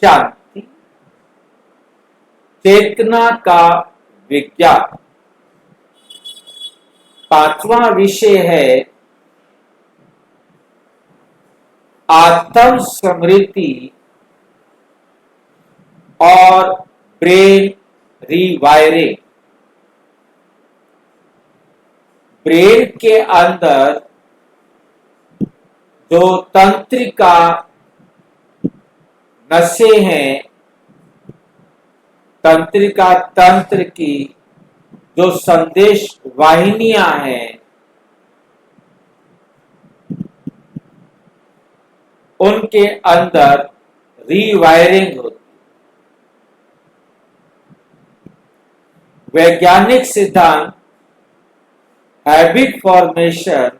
शांति, चेतना का विज्ञान। पांचवा विषय है आत्म स्मृति और ब्रेन रीवायरिंग। ब्रेन के अंदर जो तंत्रिका नसें हैं, तंत्रिका तंत्र की जो संदेश वाहिनियां हैं, उनके अंदर रीवायरिंग होती है। वैज्ञानिक सिद्धांत habit formation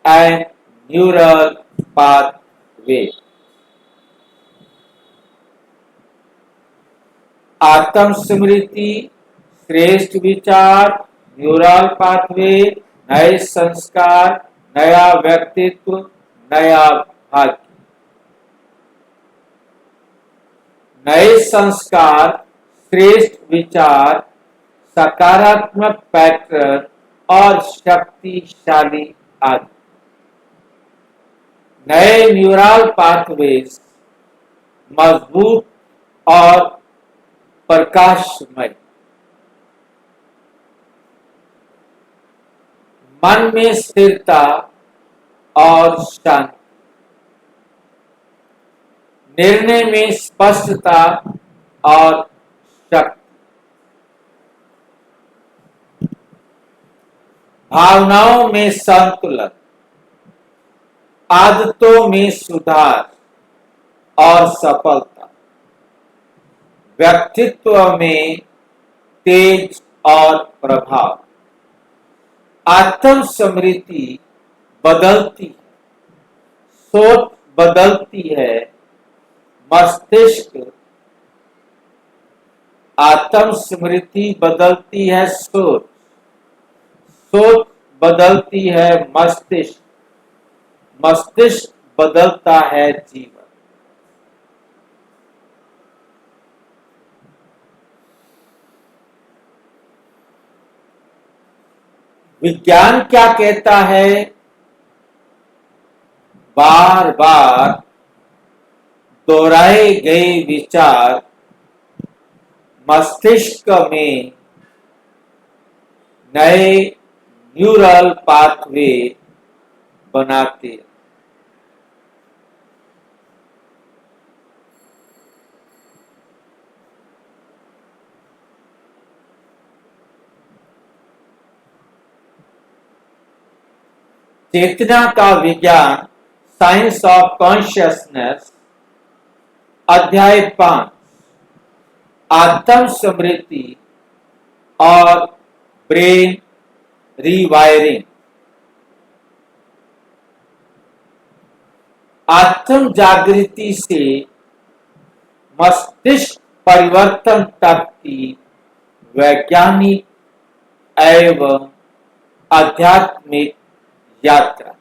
and neural pathway. आत्म स्मृति, श्रेष्ठ विचार, न्यूरल पाथवे, नए संस्कार, नया व्यक्तित्व, नया भाग्य। नए संस्कार, श्रेष्ठ विचार, सकारात्मक पैटर्न और शक्तिशाली आदत। नए न्यूरल पाथवेज मजबूत और प्रकाशमय। मन में स्थिरता और शांति, निर्णय में स्पष्टता और शक्ति, भावनाओं में संतुलन, आदतों में सुधार और सफलता, व्यक्तित्व में तेज और प्रभाव। आत्म स्मृति बदलती है, सोच बदलती है, मस्तिष्क। आत्म स्मृति बदलती है सोच, सोच बदलती है मस्तिष्क, मस्तिष्क बदलता है जीवन। विज्ञान क्या कहता है? बार बार दोहराए गए विचार मस्तिष्क में नए न्यूरल पाथवे बनाते हैं। चेतना का विज्ञान, साइंस ऑफ कॉन्शियसनेस, अध्याय 5, आत्म स्मृति और ब्रेन रीवायरिंग। आत्म जागृति से मस्तिष्क परिवर्तन तक की वैज्ञानिक एवं आध्यात्मिक यात्रा।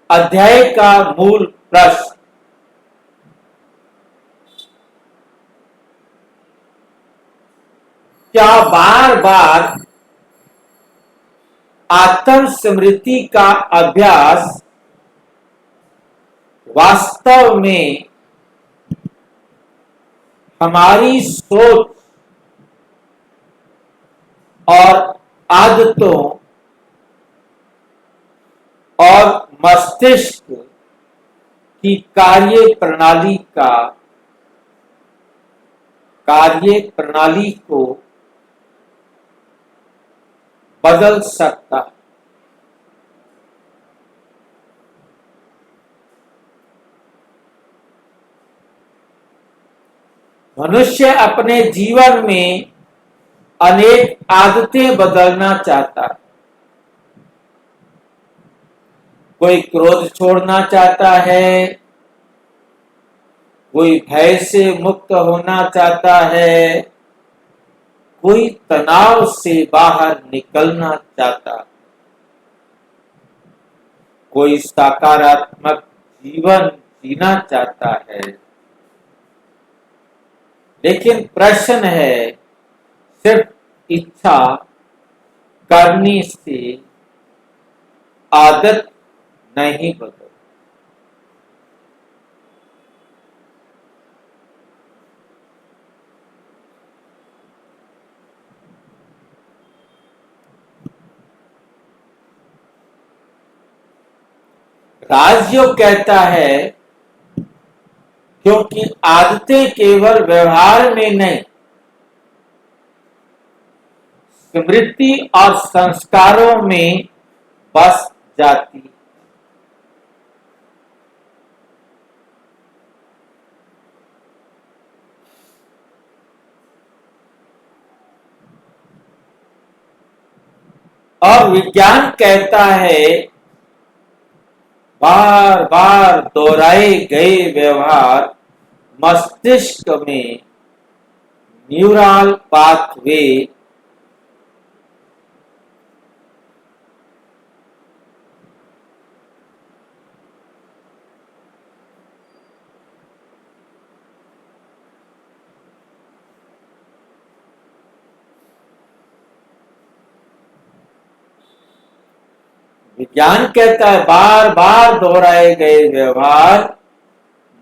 अध्याय का मूल प्रश्न: क्या बार बार आत्म स्मृति का अभ्यास वास्तव में हमारी सोच और आदतों और मस्तिष्क की कार्य प्रणाली को बदल सकता है? मनुष्य अपने जीवन में अनेक आदतें बदलना चाहता है। कोई क्रोध छोड़ना चाहता है, कोई भय से मुक्त होना चाहता है, कोई तनाव से बाहर निकलना चाहता है, कोई सकारात्मक जीवन जीना चाहता है, लेकिन प्रश्न है सिर्फ इच्छा करने से आदत नहीं बदलती। राजयोग कहता है क्योंकि आदतें केवल व्यवहार में नहीं, स्मृति और संस्कारों में बस जाती। और विज्ञान कहता है बार बार दोहराए गए व्यवहार मस्तिष्क में न्यूरल पाथवे विज्ञान कहता है बार बार दोहराए गए व्यवहार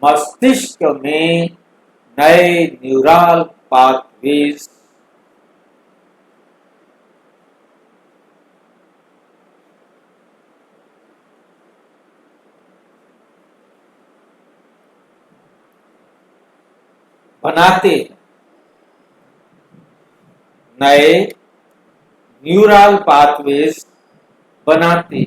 मस्तिष्क में नए न्यूरल पाथवेज बनाते हैं, नए न्यूरल पाथवेज बनाते।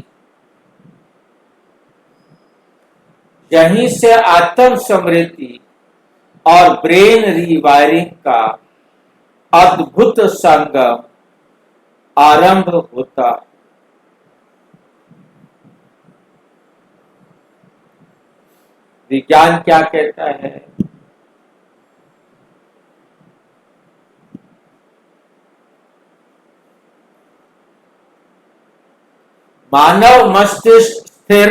यहीं से आत्म स्मृति और ब्रेन रीवायरिंग का अद्भुत संगम आरंभ होता है। विज्ञान क्या कहता है? मानव मस्तिष्क स्थिर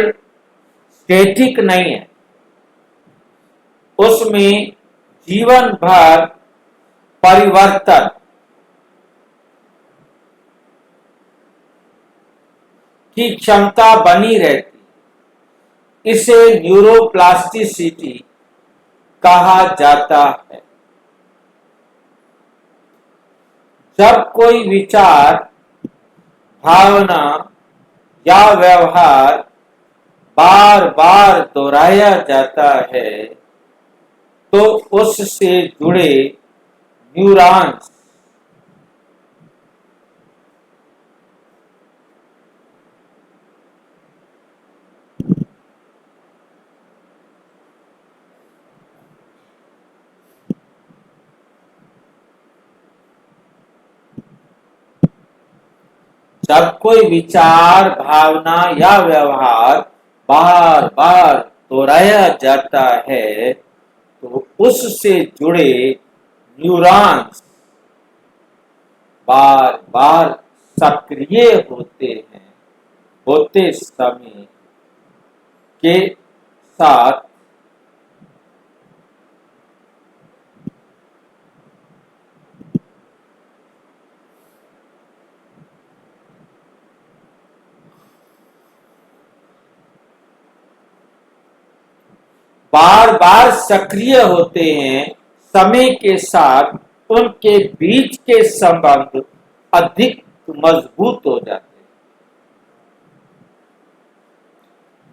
स्टैटिक नहीं है, उसमें जीवन भर परिवर्तन की क्षमता बनी रहती। इसे न्यूरोप्लास्टिसिटी कहा जाता है। जब कोई विचार, भावना या व्यवहार बार बार दोहराया जाता है तो उससे जुड़े न्यूरॉन्स जब कोई विचार, भावना या व्यवहार बार बार दोहराया जाता है तो उससे जुड़े न्यूरॉन्स बार बार सक्रिय होते समय के साथ बार बार सक्रिय होते हैं। समय के साथ उनके बीच के संबंध अधिक मजबूत हो जाते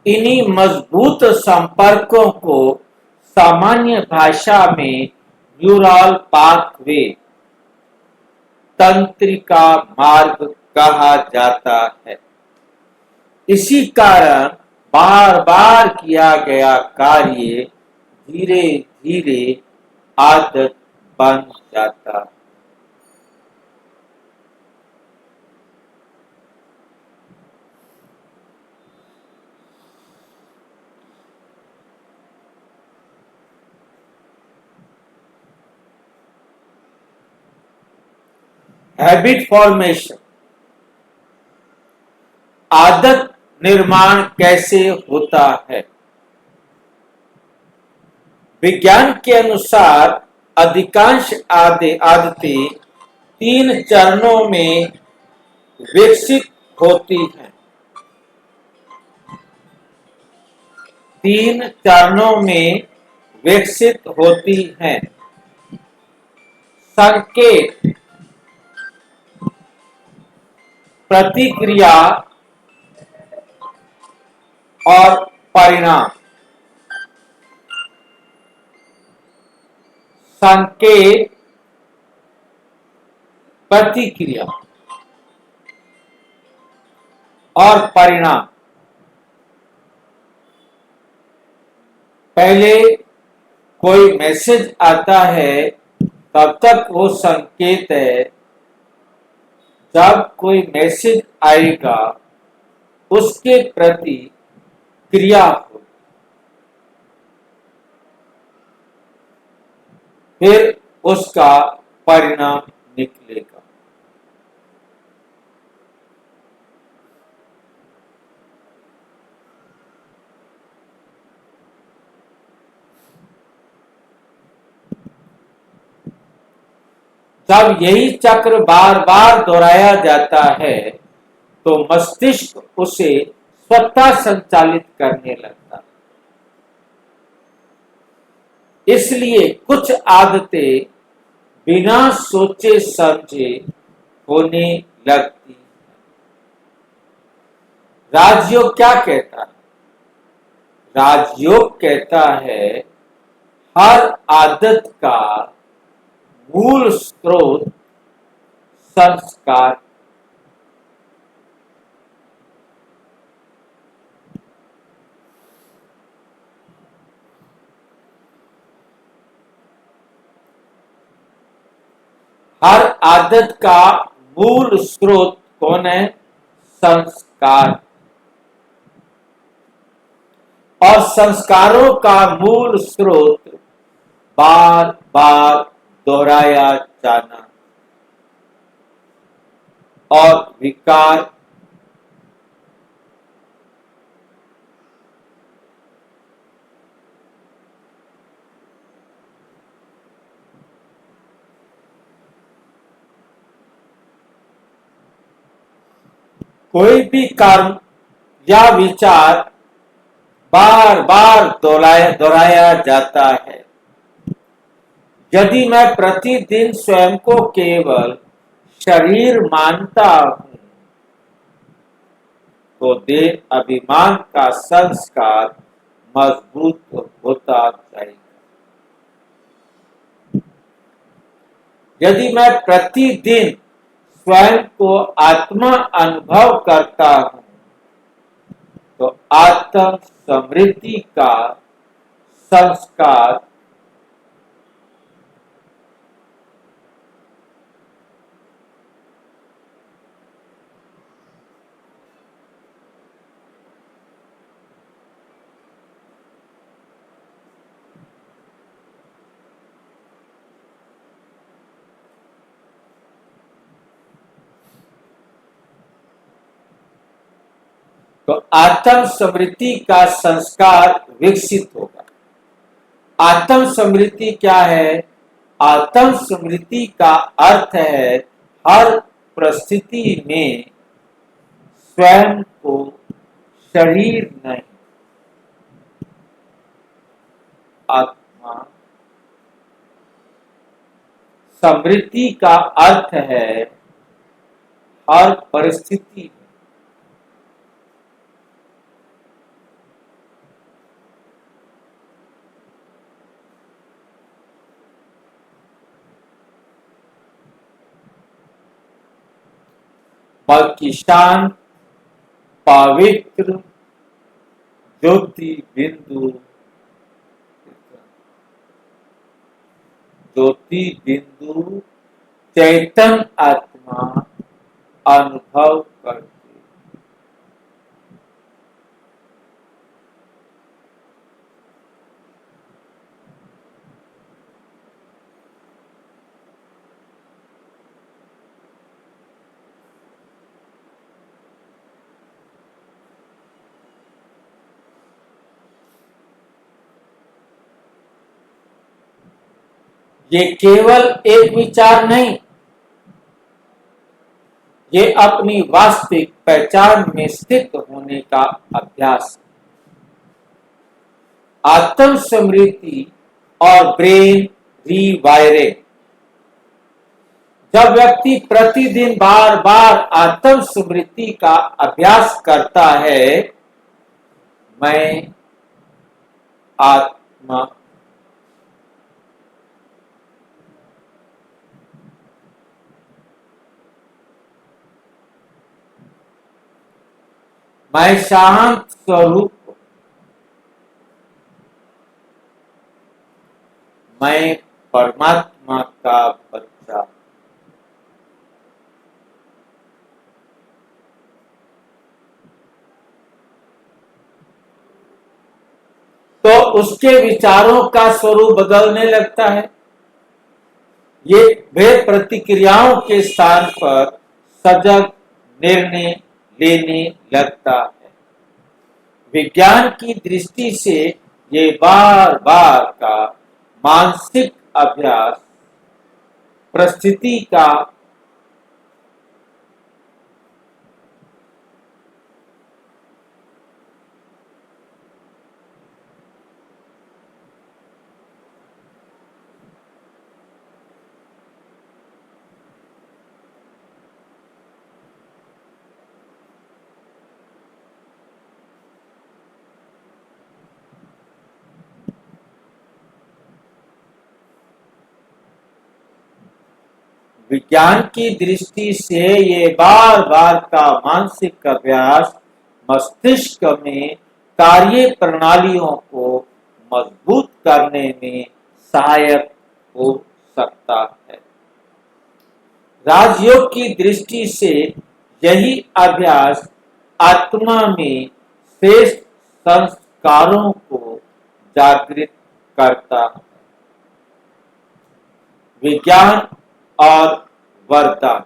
हैं। इन्हीं मजबूत संपर्कों को सामान्य भाषा में न्यूरल पाथवे, तंत्रिका मार्ग कहा जाता है। इसी कारण बार बार किया गया कार्य धीरे धीरे आदत बन जाता है। हैबिट फॉर्मेशन, आदत निर्माण कैसे होता है? विज्ञान के अनुसार अधिकांश आदतें 3 चरणों में विकसित होती हैं। 3 चरणों में विकसित होती हैं। संकेत, प्रतिक्रिया और परिणाम। संकेत, प्रतिक्रिया और परिणाम। पहले कोई मैसेज आता है तब तक वो संकेत है। जब कोई मैसेज आएगा उसके प्रति क्रिया हो, फिर उसका परिणाम निकलेगा। जब यही चक्र बार बार दोहराया जाता है तो मस्तिष्क उसे स्वतः संचालित करने लगता है। इसलिए कुछ आदतें बिना सोचे समझे होने लगती हैं। राजयोग क्या कहता है? राजयोग कहता है हर आदत का मूल स्रोत संस्कार। हर आदत का मूल स्रोत कौन है? संस्कार। और संस्कारों का मूल स्रोत बार बार दोहराया जाना और विकार। कोई भी कर्म या विचार बार बार दोहराया जाता है। यदि मैं प्रतिदिन स्वयं को केवल शरीर मानता हूं तो देह अभिमान का संस्कार मजबूत होता जाएगा। यदि मैं प्रतिदिन स्वयं को आत्मा अनुभव करता हूं तो आत्म समृद्धि का संस्कार तो आत्म समृद्धि का संस्कार विकसित होगा। आत्म समृद्धि क्या है? आत्म समृद्धि का अर्थ है हर परिस्थिति में स्वयं को शरीर नहीं, आत्मा। समृद्धि का अर्थ है हर परिस्थिति में बल्कि शांत, पवित्र ज्योति बिंदु, ज्योति बिंदु चैतन्य आत्मा अनुभव करते। ये केवल एक विचार नहीं, ये अपनी वास्तविक पहचान में स्थित होने का अभ्यास। आत्म स्मृति और ब्रेन रीवायरिंग। जब व्यक्ति प्रतिदिन बार बार आत्म स्मृति का अभ्यास करता है, मैं आत्मा मैं शांत स्वरूप, मैं परमात्मा का बच्चा, तो उसके विचारों का स्वरूप बदलने लगता है। ये वे प्रतिक्रियाओं के स्थान पर सजग निर्णय लेने लगता है। विज्ञान की दृष्टि से ये बार बार का मानसिक अभ्यास परिस्थिति का विज्ञान की दृष्टि से ये बार बार का मानसिक अभ्यास मस्तिष्क में कार्य प्रणालियों को मजबूत करने में सहायक हो सकता है। राजयोग की दृष्टि से यही अभ्यास आत्मा में श्रेष्ठ संस्कारों को जागृत करता है। विज्ञान और वरदान।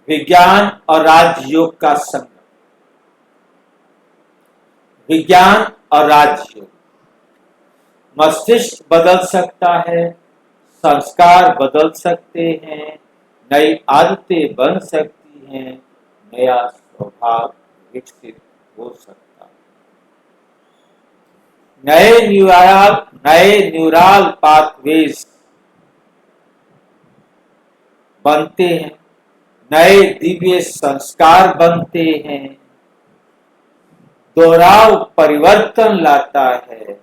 विज्ञान और राजयोग का संगम। विज्ञान और राजयोग। मस्तिष्क बदल सकता है, संस्कार बदल सकते हैं, नई आदतें बन सकती हैं, नया स्वभाव विकसित हो सकता है। नए न्यूरल पाथवेज बनते हैं, नए दिव्य संस्कार बनते हैं। दोहराव परिवर्तन लाता है।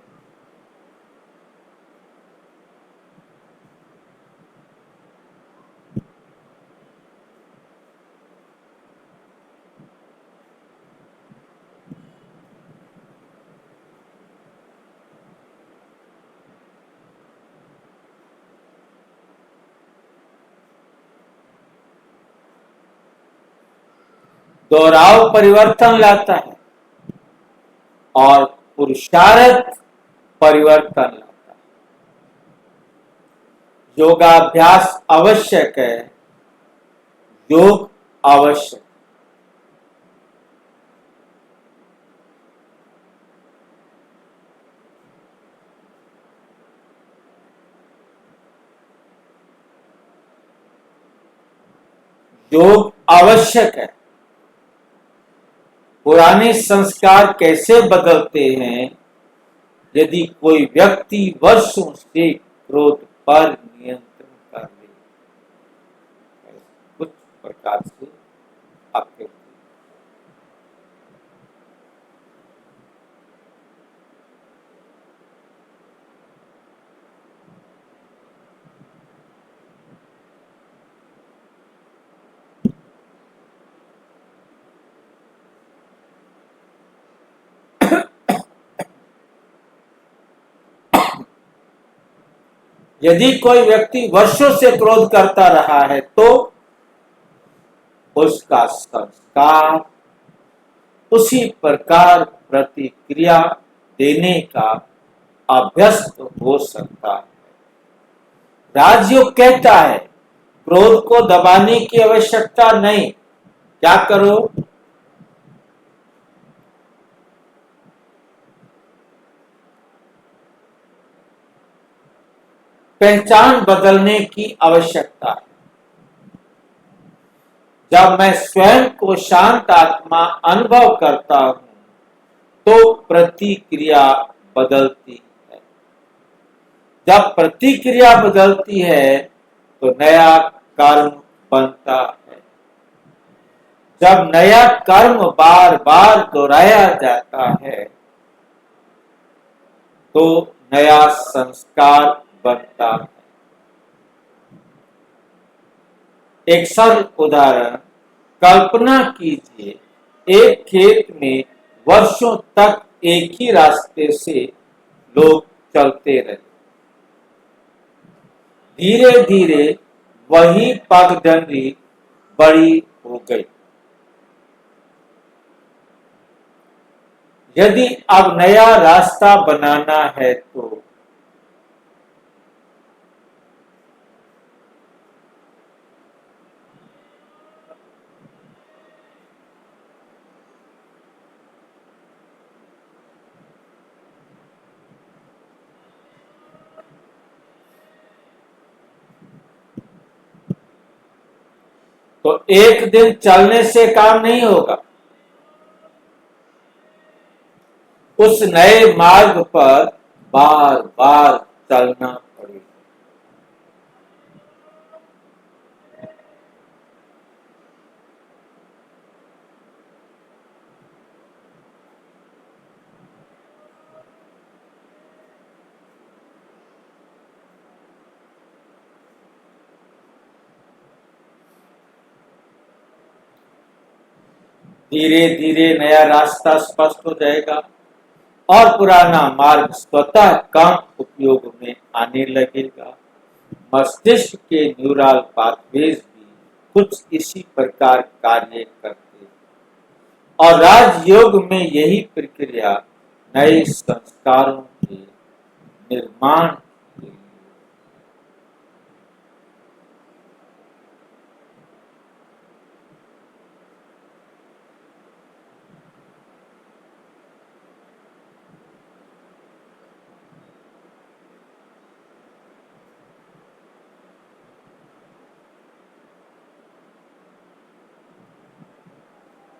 दोहराव परिवर्तन लाता है और पुरुषार्थ परिवर्तन लाता है। योगाभ्यास आवश्यक है, योग आवश्यक। योग आवश्यक है। पुराने संस्कार कैसे बदलते हैं? यदि कोई व्यक्ति वर्षों से क्रोध पर नियंत्रण कर ले, कुछ प्रकार से आपके यदि कोई व्यक्ति वर्षों से क्रोध करता रहा है तो उसका संस्कार उसी प्रकार प्रतिक्रिया देने का अभ्यस्त हो सकता है। राजयोग कहता है क्रोध को दबाने की आवश्यकता नहीं। क्या करो? पहचान बदलने की आवश्यकता है। जब मैं स्वयं को शांत आत्मा अनुभव करता हूं तो प्रतिक्रिया बदलती है। जब प्रतिक्रिया बदलती है तो नया कर्म बनता है। जब नया कर्म बार बार दोहराया जाता है तो नया संस्कार बनता है। एक सरल उदाहरण कल्पना कीजिए, एक खेत में वर्षों तक एक ही रास्ते से लोग चलते रहे। धीरे धीरे वही पगडंडी बड़ी हो गई। यदि अब नया रास्ता बनाना है तो एक दिन चलने से काम नहीं होगा। उस नए मार्ग पर बार बार चलना पड़ेगा। धीरे धीरे नया रास्ता स्पष्ट हो जाएगा और पुराना मार्ग स्वतः कम उपयोग में आने लगेगा। मस्तिष्क के न्यूरल पाथवेज भी कुछ इसी प्रकार कार्य करते हैं और राजयोग में यही प्रक्रिया नए संस्कारों के निर्माण के लिए।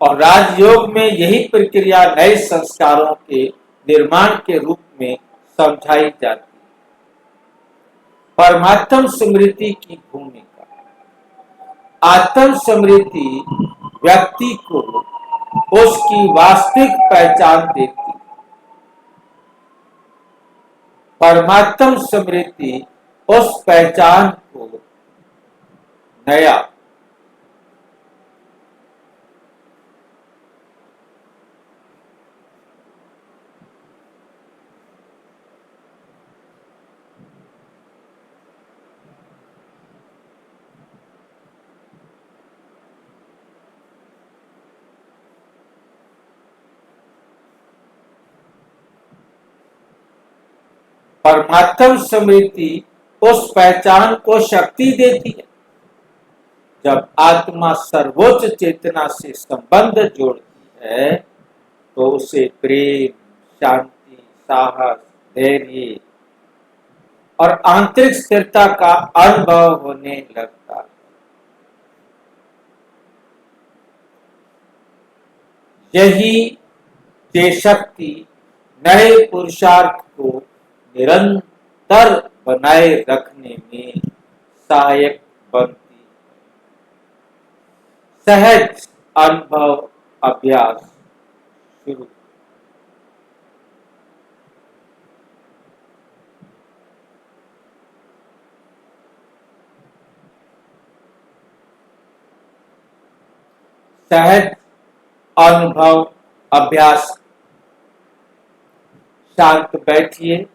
और राजयोग में यही प्रक्रिया नए संस्कारों के निर्माण के रूप में समझाई जाती है। परमात्म स्मृति की भूमिका। आत्म स्मृति व्यक्ति को उसकी वास्तविक पहचान देती है। परमात्म स्मृति उस पहचान को नया परमात्म स्मृति उस पहचान को शक्ति देती है। जब आत्मा सर्वोच्च चेतना से संबंध जोड़ती है तो उसे प्रेम, शांति, साहस, धैर्य और आंतरिक स्थिरता का अनुभव होने लगता है। यही ये शक्ति नए पुरुषार्थ को निरंतर बनाए रखने में सहायक बनती है। सहज अनुभव अभ्यास शुरू। सहज अनुभव अभ्यास। शांत बैठिए,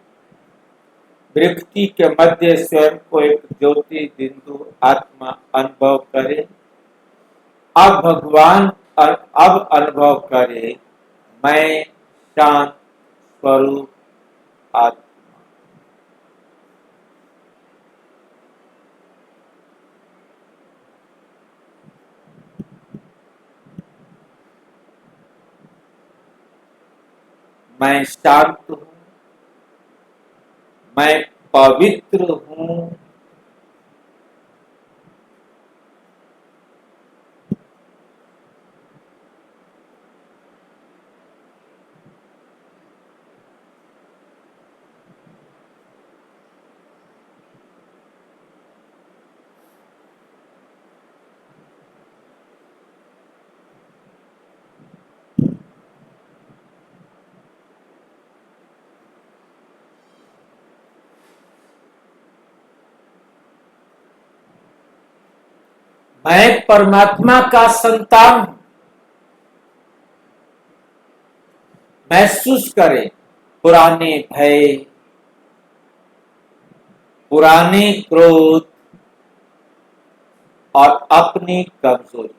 व्यक्ति के मध्य स्वयं को एक ज्योति बिंदु आत्मा अनुभव करे। अब भगवान अब अनुभव करे, मैं शांत स्वरूप आत्मा। मैं शांत हूँ, मैं पवित्र हूँ। मैं परमात्मा का संतान हूँ। महसूस करें पुराने भय, पुराने क्रोध और अपनी कमजोरी।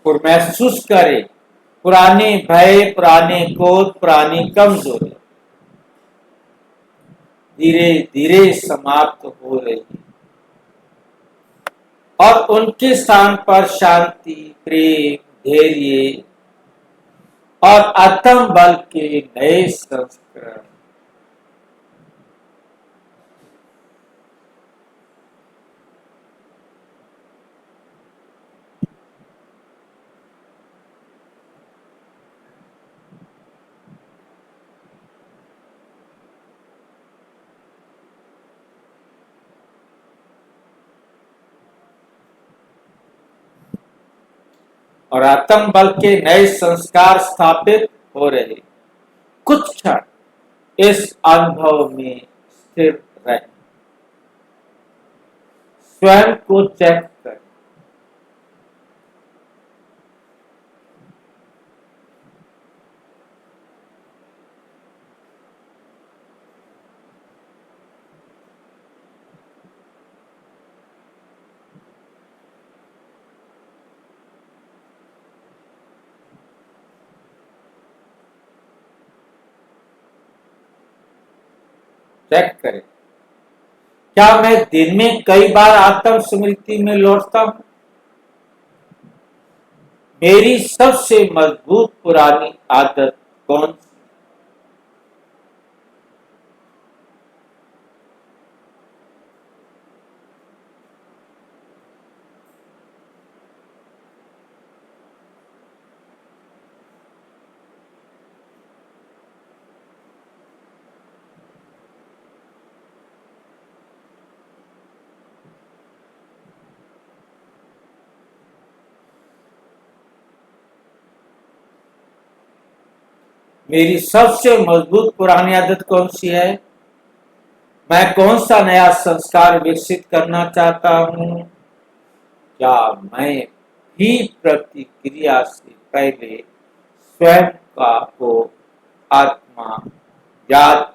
और महसूस करें पुराने भय, पुराने क्रोध, पुरानी कमजोरी धीरे धीरे समाप्त हो रही है और उनके स्थान पर शांति, प्रेम, धैर्य और आत्म बल के नए संस्करण। और आत्म बल के नए संस्कार स्थापित हो रहे। कुछ क्षण इस अनुभव में स्थिर रहे, स्वयं को चेक करें। चेक करें, क्या मैं दिन में कई बार आत्म स्मृति में लौटता हूं? मेरी सबसे मजबूत पुरानी आदत कौन सी? मेरी सबसे मजबूत पुरानी आदत कौन सी है? मैं कौन सा नया संस्कार विकसित करना चाहता हूं? क्या मैं भी प्रतिक्रिया से पहले स्वयं का को आत्मा याद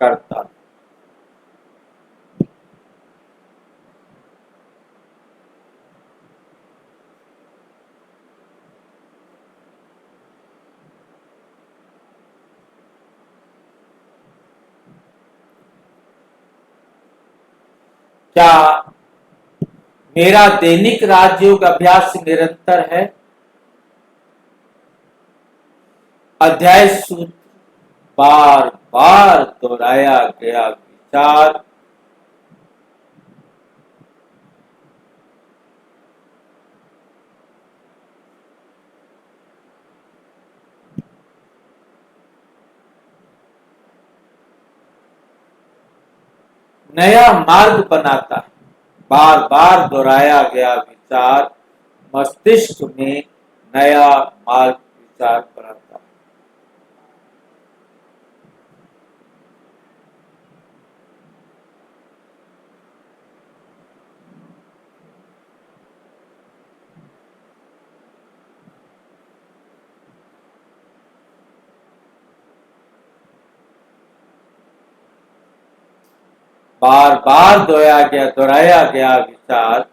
करता? क्या मेरा दैनिक राजयोग अभ्यास निरंतर है? अध्याय सूत्र बार बार दोहराया गया विचार नया मार्ग बनाता है। बार बार दोहराया गया विचार मस्तिष्क में नया मार्ग विचार बनाता है। बार बार दोहराया गया विचार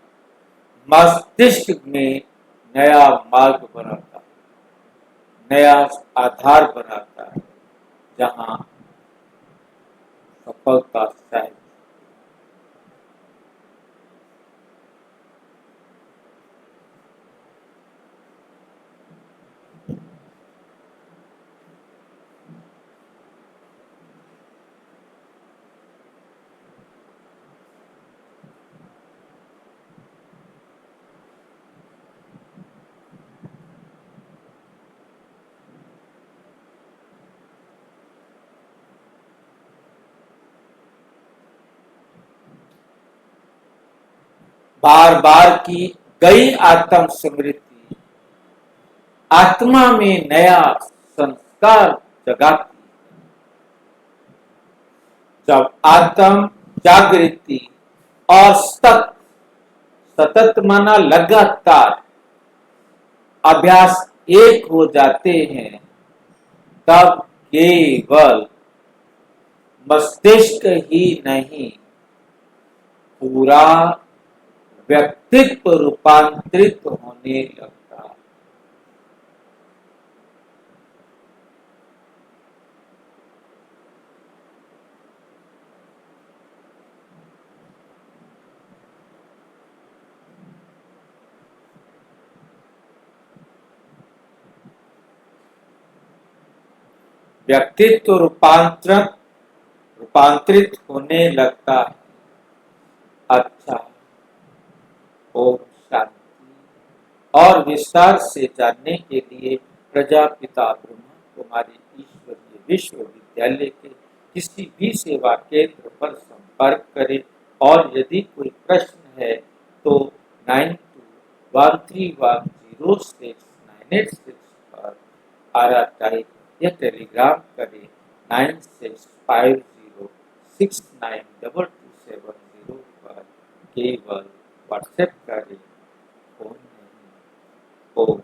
मस्तिष्क में नया मार्ग बनाता है, नया आधार बनाता है, जहां सफलता सहज। बार बार की गई आत्म स्मृति आत्मा में नया संस्कार जगाती। जब आत्म जागृति और सतत माना लगातार अभ्यास एक हो जाते हैं, तब केवल मस्तिष्क ही नहीं, पूरा व्यक्तित्व रूपांतरित होने लगता है। व्यक्तित्व रूपांतरित होने लगता है। अच्छा, ओम शांति। और विस्तार से जानने के लिए प्रजापिता ब्रह्मा कुमारी ईश्वरीय विश्वविद्यालय के किसी भी सेवा केंद्र पर संपर्क करें। और यदि कोई प्रश्न है तो 9213106986 पर आरा टाइप या टेलीग्राम करें 9650692270 पर केवल व्हाट्सएप करें, फोन नहीं। ओम